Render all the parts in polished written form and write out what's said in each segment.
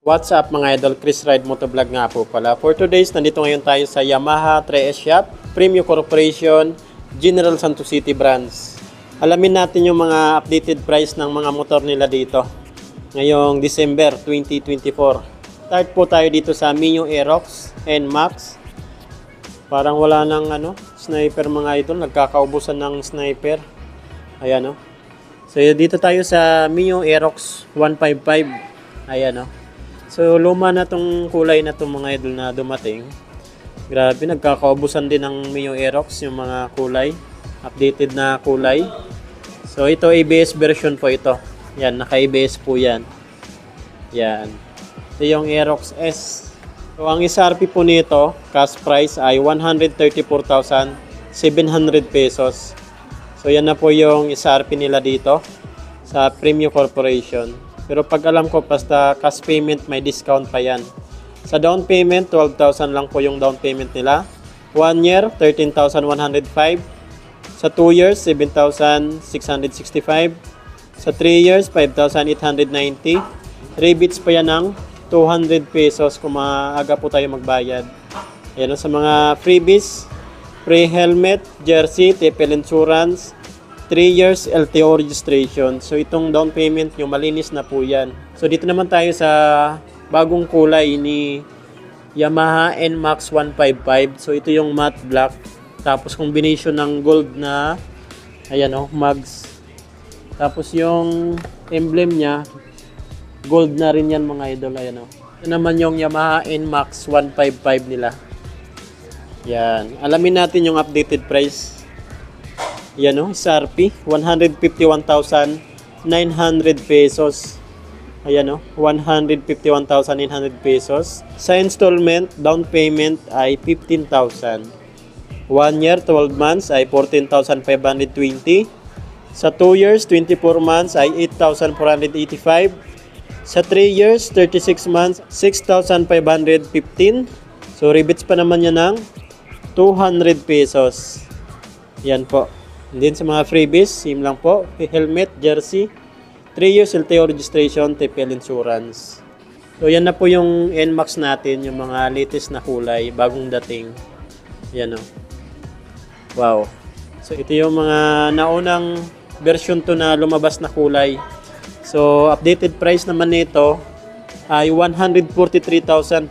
What's up mga idol, Chris Ride Motovlog nga po pala. For today's, nandito ngayon tayo sa Yamaha 3S Shop, Premium Corporation, General Santos City Branch. Alamin natin yung mga updated price ng mga motor nila dito ngayong December 2024. Start po tayo dito sa Mio Aerox NMAX. Parang wala nang sniper mga idol, nagkakaubusan ng sniper. Ayan So dito tayo sa Mio Aerox 155. Ayan So luma na tong kulay na tong mga idol na dumating. Grabe, nagkakaubusan din ng Mio Aerox yung mga kulay. Updated na kulay. So ito ABS version po ito. Yan, naka-ABS po yan. Yan. Ito yung Aerox S. So ang SRP po nito, cash price ay 134,700 pesos. So yan na po yung SRP nila dito sa Premium Corporation. Pero pag alam ko, basta cash payment, may discount pa yan. Sa down payment, 12,000 lang po yung down payment nila. 1 year, 13,105. Sa 2 years, 7,665. Sa 3 years, 5,890. Rebates pa yan ng 200 pesos kung maaga po tayo magbayad. Ayan sa mga freebies, free helmet, jersey, TPL insurance, 3 years LTO registration. So itong down payment nyo, malinis na po yan. So dito naman tayo sa bagong kulay ni Yamaha NMAX 155. So ito yung matte black. Tapos combination ng gold na mags. Tapos yung emblem niya, gold na rin yan mga idol. Ito naman yung Yamaha NMAX 155 nila. Yan. Alamin natin yung updated price. SRP, 151,900 pesos. 151,900 pesos. Sa installment, down payment ay 15,000. 1 year, 12 months ay 14,520. Sa 2 years, 24 months ay 8,485. Sa 3 years, 36 months, 6,515. So, rebates pa naman yan ng 200 pesos. Yan po. And then sa mga freebies, same lang po. Helmet, jersey, 3 years LTO registration, TPL insurance. So yan na po yung NMAX natin, yung mga latest na kulay, bagong dating. Yan Wow. So ito yung mga naunang version to na lumabas na kulay. So updated price naman nito ay 143,400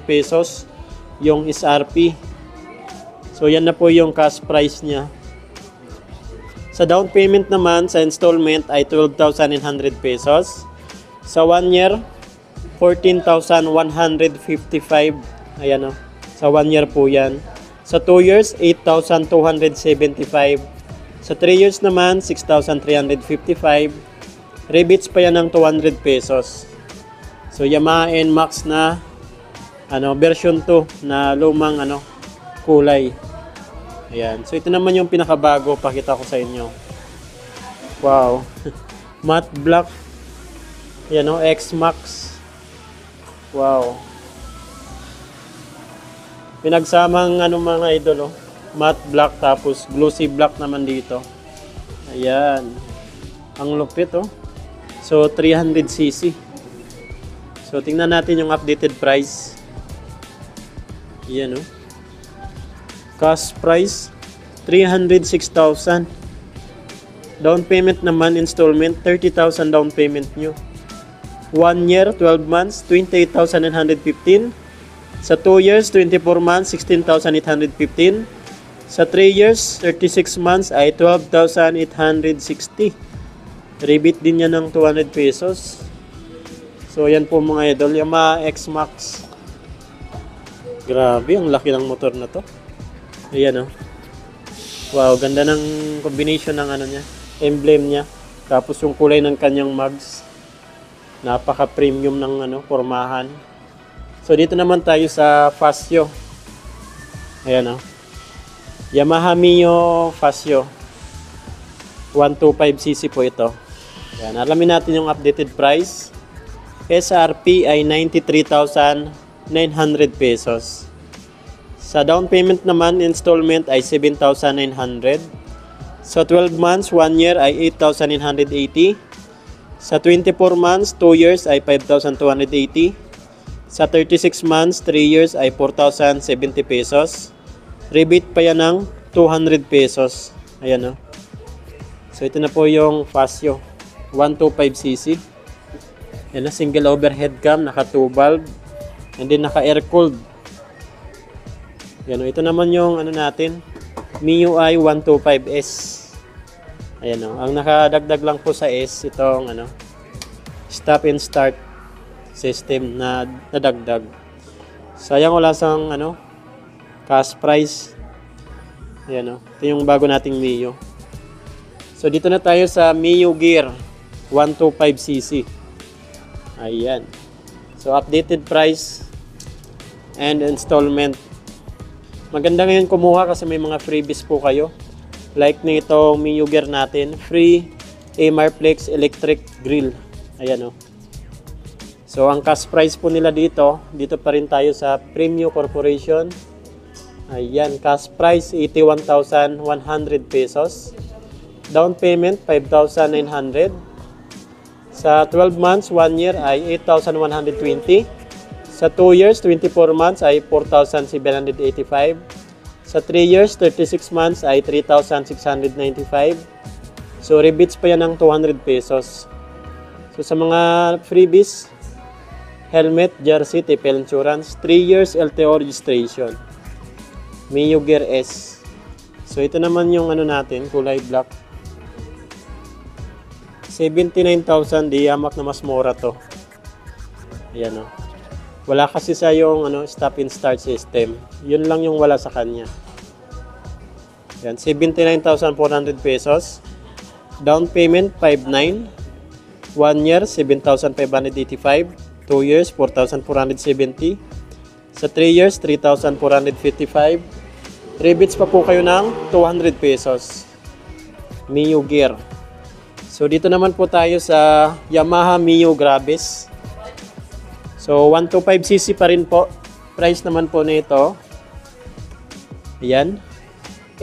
pesos yung SRP. So yan na po yung cash price niya. Sa down payment naman, sa installment ay 12,900 pesos. Sa 1 year, 14,155. Ayan Sa 1 year po yan. Sa 2 years, 8,275. Sa 3 years naman, 6,355. Rebates pa yan ng 200 pesos. So Yamaha NMAX na version 2 na lumang kulay. Ayan. So ito naman yung pinakabago, pakita ko sa inyo. Wow. Matte black. Ayan X-Max. Wow. Pinagsamang mga idol matte black tapos glossy black naman dito. Ayan. Ang lupit So 300cc. So tingnan natin yung updated price. Ayan Cash price 306,000. Down payment naman installment 30,000 down payment nyo. 1 year 12 months 28,915. Sa 2 years 24 months 16,815. Sa 3 years 36 months ay 12,860. Rebate din yan ng 200 pesos. So yan po mga idol, Yamaha X-Max. Grabe, ang laki ng motor na to. Ayan Wow, ganda ng combination ng niya, emblem niya. Tapos yung kulay ng kanyang mags. Napaka-premium ng formahan. So dito naman tayo sa Fasio. Ayan Yamaha Mio Fasio. 125cc po ito. Ayan, alamin natin yung updated price. SRP ay 93,900 pesos. Sa down payment naman, installment ay 7,900. Sa 12 months, 1 year ay 8,980. Sa 24 months, 2 years ay 5,280. Sa 36 months, 3 years ay 4,070 pesos. Rebate pa yan ng 200 pesos. Ayan o. So ito na po yung Fasio 125cc. Yan na, single overhead cam, naka 2 valve, and then naka air cooled. Yan o, ito naman yung ano natin, MIUI 125S. Ayan o, ang nakadagdag lang po sa S, itong ano, stop and start system na nadagdag. Sayang wala sang ano, cash price. Ayan o, ito yung bago nating MIU. So dito na tayo sa MIU Gear 125cc. Ayan. So updated price and installment. Maganda ngayon kumuha kasi may mga freebies po kayo. Like nito MIU Gear natin, free Amarflex electric grill. Ayan o. So ang cash price po nila dito pa rin tayo sa Premium Corporation. Ayan, cash price 81,100 pesos. Down payment 5,900. Sa 12 months, 1 year ay 8,120. Sa 2 years, 24 months ay 4,785. Sa 3 years, 36 months ay 3,695. So rebates pa yan ng 200 pesos. So sa mga freebies, helmet, jersey, TPL insurance, 3 years LTO registration. MIU Gear S. So ito naman yung ano natin, kulay black. 79,000, di yamak na mas mura to. Ayan o. Wala kasi sa yung ano, stop and start system. Yun lang yung wala sa kanya. Ayan, 79,400 pesos. Down payment 5,900. 1 year 7,585. 2 years 4,470. Sa 3 years 3,455. Rebates pa po kayo ng 200 pesos. MIU Gear. So dito naman po tayo sa Yamaha Mio Gravis. So 125cc pa rin po. Price naman po nito. Ayan.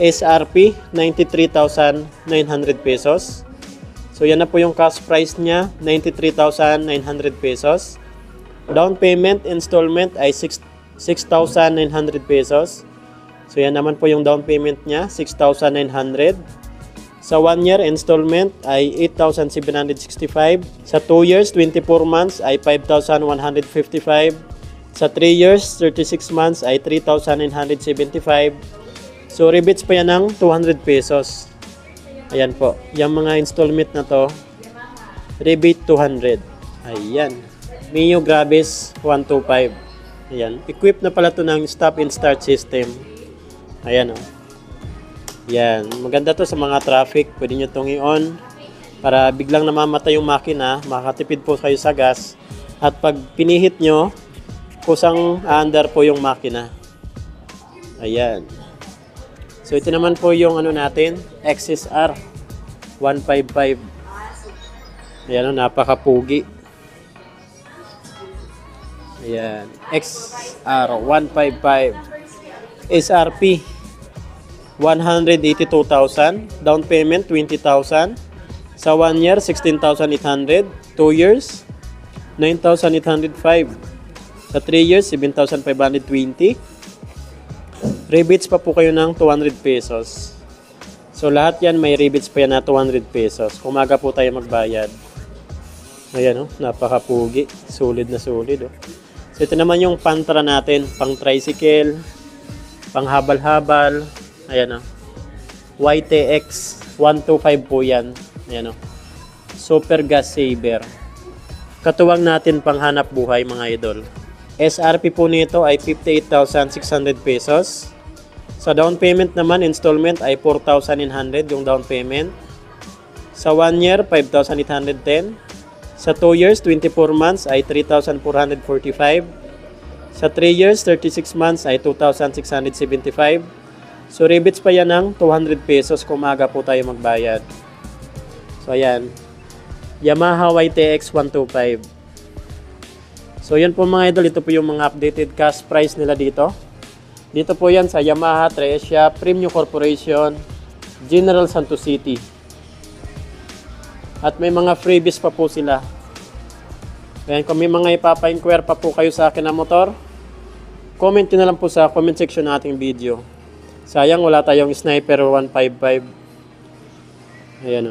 SRP 93,900 pesos. So yan na po yung cash price niya, 93,900 pesos. Down payment installment ay 6,900 pesos. So yan naman po yung down payment niya, 6,900. Sa 1 year installment ay 8,765. Sa 2 years, 24 months ay 5,155. Sa 3 years, 36 months ay 3,975. So rebates pa yan ng 200 pesos. Ayan po. Yung mga installment na to, rebate 200. Ayan. Mio Gravis 125. Ayan. Equipped na pala to ng stop and start system. Ayan o. Yan, maganda to sa mga traffic. Pwede nyo itong i-on para biglang namamatay yung makina, makakatipid po kayo sa gas. At pag pinihit nyo, kusang aandar po yung makina. Ayan. So ito naman po yung ano natin, XSR 155. Ayan o, napakapugi. Ayan, XR 155. SRP 182,000. Down payment 20,000. Sa 1 year 16,800. 2 years 9,805. Sa 3 years 7,520. Rebates pa po kayo ng 200 pesos. So lahat yan may rebates pa yan na 200 pesos. Kumaga po tayo magbayad. Ayan o, napakapugi. Solid na solid o. So ito naman yung pantra natin, pang tricycle, pang habal-habal. Ayan o. YTX 125 po yan. Ayan o. Super gas saver. Katuwang natin pang hanap buhay mga idol. SRP po nito ay 58,600 pesos. Sa down payment naman, installment ay 4,900 yung down payment. Sa 1 year, 5,810. Sa 2 years, 24 months ay 3,445. Sa 3 years, 36 months ay 2,675. So rebates pa yan ng 200 pesos kung maaga po tayo magbayad. So ayan, Yamaha YTX 125. So yan po mga idol, ito po yung mga updated cash price nila dito. Dito po yan sa Yamaha Tresia Premium Corporation, General Santos City. At may mga freebies pa po sila. Ayan, kung may mga ipapa-inquire pa po kayo sa akin na motor, comment nyo na lang po sa comment section ng ating video. Sayang wala tayong Sniper 155. Ayan o.